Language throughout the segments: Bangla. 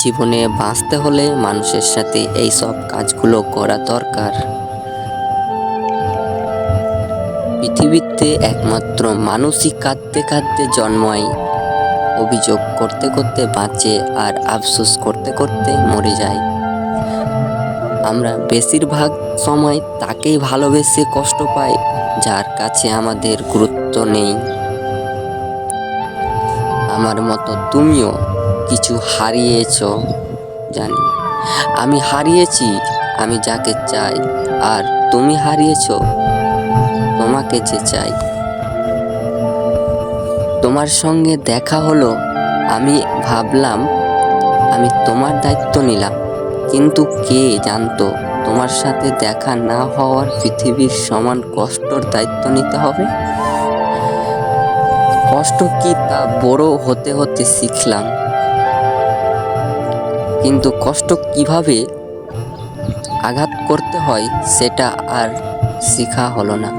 জীবনে বাঁচতে হলে মানুষের সাথে এই সব কাজগুলো করা দরকার। পৃথিবীতে একমাত্র মানুষই কাঁদতে কাঁদতে জন্মায়, অভিযোগ করতে করতে বাঁচে, আর আফসোস করতে করতে মরে যায়। আমরা বেশিরভাগ সময় তাকেই ভালোবেসে কষ্ট পাই যার কাছে আমাদের গুরুত্ব নেই। আমার মতো তুমিও কিছু হারিয়েছ জানি। আমি হারিয়েছি আমি যাকে চাই, আর তুমি হারিয়েছ তোমাকে যে চাই। তোমার সঙ্গে দেখা হলো, আমি ভাবলাম আমি তোমার দায়িত্ব নিলাম, কিন্তু কে জানতো তোমার সাথে দেখা না হওয়ার পৃথিবীর সমান কষ্টর দায়িত্ব নিতে হবে। কষ্ট কি তা বড় হতে হতে শিখলাম, কিন্তু কষ্ট কিভাবে আঘাত করতে হয় সেটা আর শেখা হলো না।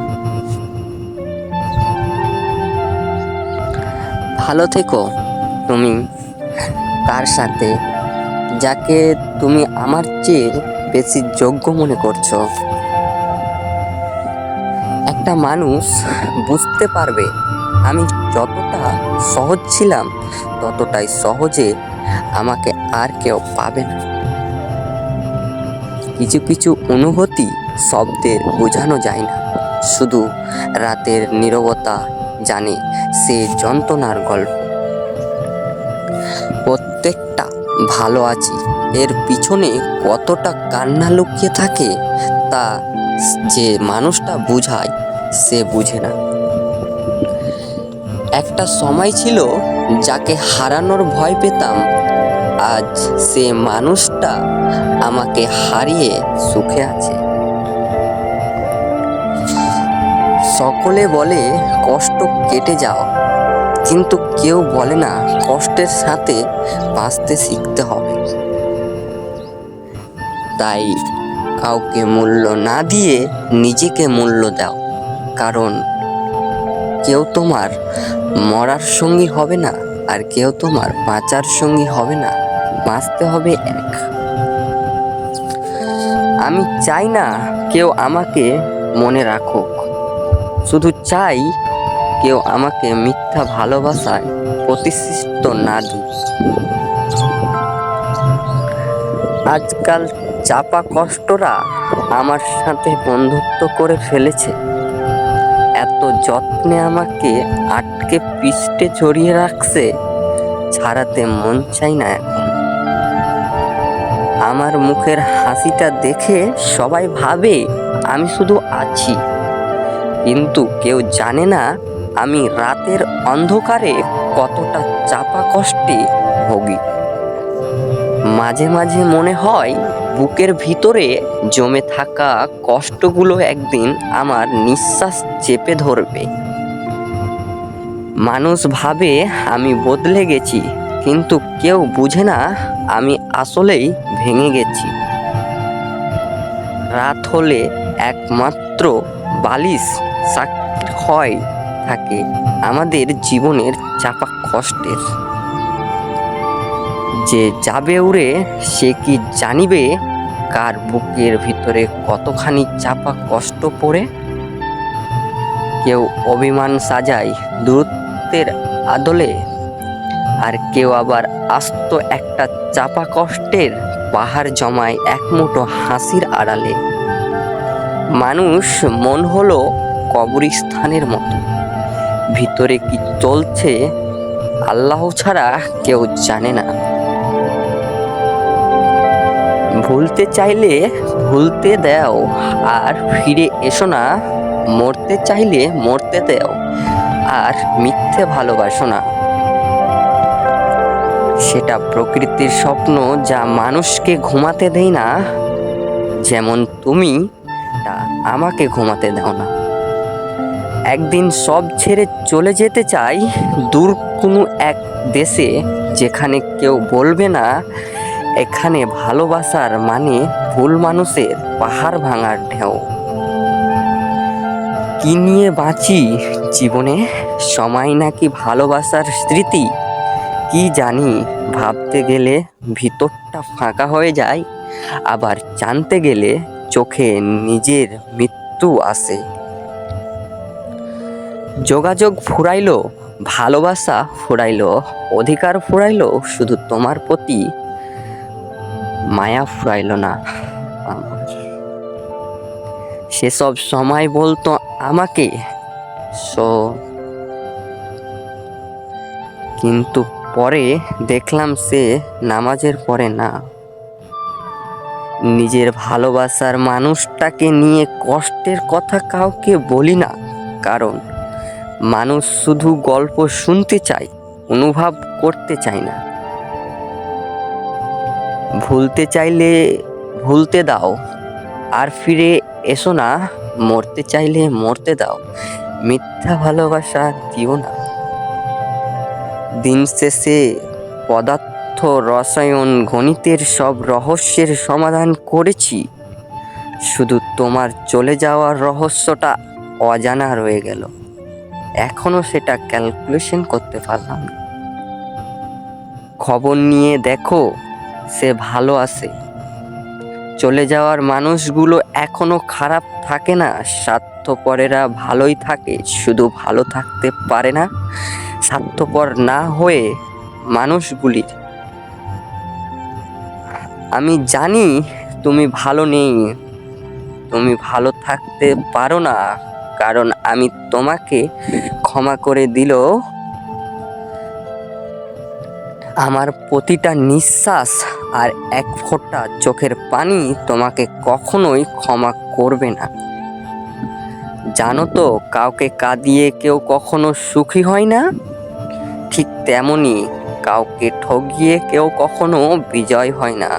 ভালো থেকো তুমি তার সাথে যাকে তুমি আমার চেয়ে বেশি যোগ্য মনে করছো। একটা মানুষ বুঝতে পারবে আমি যতটা সহজ ছিলাম ততটাই সহজে আমাকে আর কেউ পাবে না। কিছু কিছু অনুভূতি শব্দে বোঝানো যায় না, শুধু রাতের নীরবতা জানে সে যন্ত্রণার গল্প। প্রত্যেকটা ভালো আছি এর পিছনে কতটা কান্না লুকিয়ে থাকে তা যে মানুষটা বুঝায় সে বুঝে না। একটা সময় ছিল যাকে হারানোর ভয় পেতাম, আজ সে মানুষটা আমাকে হারিয়ে সুখে আছে। সকলে বলে কষ্ট কেটে যাও, কিন্তু কেউ বলে না কষ্টের সাথে বাঁচতে শিখতে হবে। তাই কাউকে মূল্য না দিয়ে নিজেকে মূল্য দাও, কারণ কেউ তোমার মরার সঙ্গী হবে না, আর কেউ তোমার বাঁচার সঙ্গী হবে না। বাঁচতে হবে এক। আমি চাই না কেউ আমাকে মনে রাখুক, শুধু চাই কেউ আমাকে মিথ্যা ভালোবাসায় প্রতিষ্ঠিত না দিক। আজকাল চাপা কষ্টরা আমার সাথে বন্ধুত্ব করে ফেলেছে। এত যত্নে আমাকে আটকে পৃষ্ঠে জড়িয়ে রাখছে, ছাড়াতে মন চাই না এখন। আমার মুখের হাসিটা দেখে সবাই ভাবে আমি শুধু আছি, কিন্তু কেউ জানে না আমি রাতের অন্ধকারে কতটা চাপা কষ্টে ভোগী। মাঝে মাঝে মনে হয় বুকের ভিতরে জমে থাকা কষ্টগুলো একদিন আমার নিঃশ্বাস চেপে ধরবে। মানুষ ভাবে আমি বদলে গেছি, কিন্তু কেউ বুঝে না আমি আসলেই ভেঙে গেছি। রাত হলে একমাত্র বালিশ সাক্ষী হয় থাকে আমাদের জীবনের চাপা কষ্টের। যে যাবে উড়ে সে কি জানিবে কার বুকের ভিতরে কতখানি চাপা কষ্ট পড়ে। কেউ অভিমান সাজায় দূরত্বের আদলে, আর কেউ আবার আস্ত একটা চাপা কষ্টের পাহাড় জমায় এক মুঠো হাসির আড়ালে। মানুষ মন হলো কবরস্থানের মতো, ভিতরে কি চলছে আল্লাহ ছাড়া কেউ জানে না। ভুলতে চাইলে ভুলতে দাও, আর ফিরে এসো না। মরতে চাইলে মরতে দাও, আর মিথ্যে ভালোবাসো না। সেটা প্রকৃতির স্বপ্ন যা মানুষকে ঘুমাতে দেয় না, যেমন তুমি তা আমাকে ঘুমাতে দাও না। একদিন সব ছেড়ে চলে যেতে চাই দূর কোনো এক দেশে, যেখানে কেউ বলবে না এখানে ভালোবাসার মানে ভুল মানুষের পাহাড় ভাঙার ঢেউ। কি নিয়ে বাঁচি জীবনে, সময় নাকি ভালোবাসার স্মৃতি? কি জানি, ভাবতে গেলে ভিতরটা ফাঁকা হয়ে যায়, আবার জানতে গেলে চোখে নিজের মৃত্যু আসে। যোগাযোগ ফুরাইলো, ভালোবাসা ফুরাইলো, অধিকার ফুরাইলো, শুধু তোমার প্রতি মায়া ফুরাইলো না আমার। সেসব সময় বলতো আমাকে কিন্তু পরে দেখলাম সে নামাজের পরে না। নিজের ভালোবাসার মানুষটাকে নিয়ে কষ্টের কথা কাউকে বলি না, কারণ মানুষ শুধু গল্প শুনতে চায়, অনুভব করতে চায় না। ভুলতে চাইলে ভুলতে দাও, আর ফিরে এসো না। মরতে চাইলে মরতে দাও, মিথ্যা ভালোবাসা দিও না। দিন শেষে পদার্থ, রসায়ন, গণিতের সব রহস্যের সমাধান করেছি, শুধু তোমার চলে যাওয়ার রহস্যটা অজানা রয়ে গেল। এখনো সেটা ক্যালকুলেশন করতে পারলাম না। খবর নিয়ে দেখো, সে ভালো আছে। চলে যাওয়ার মানুষগুলো এখনো খারাপ থাকে না, স্বার্থপরেরা ভালোই থাকে, শুধু ভালো থাকতে পারে না স্বার্থপর না হয়ে মানুষগুলির। আমি জানি তুমি ভালো নেই, তুমি ভালো থাকতে পারো না, কারণ আমি তোমাকে ক্ষমা করে দিলেও আমার প্রতিটা নিঃশ্বাস আর এক ফোঁটা চোখের পানি তোমাকে কখনোই ক্ষমা করবে না। জানো তো, কাউকে কাঁদিয়ে কেউ কখনো সুখী হয় না, ঠিক তেমনি কাউকে ঠগিয়ে কেউ কখনো বিজয় হয় না।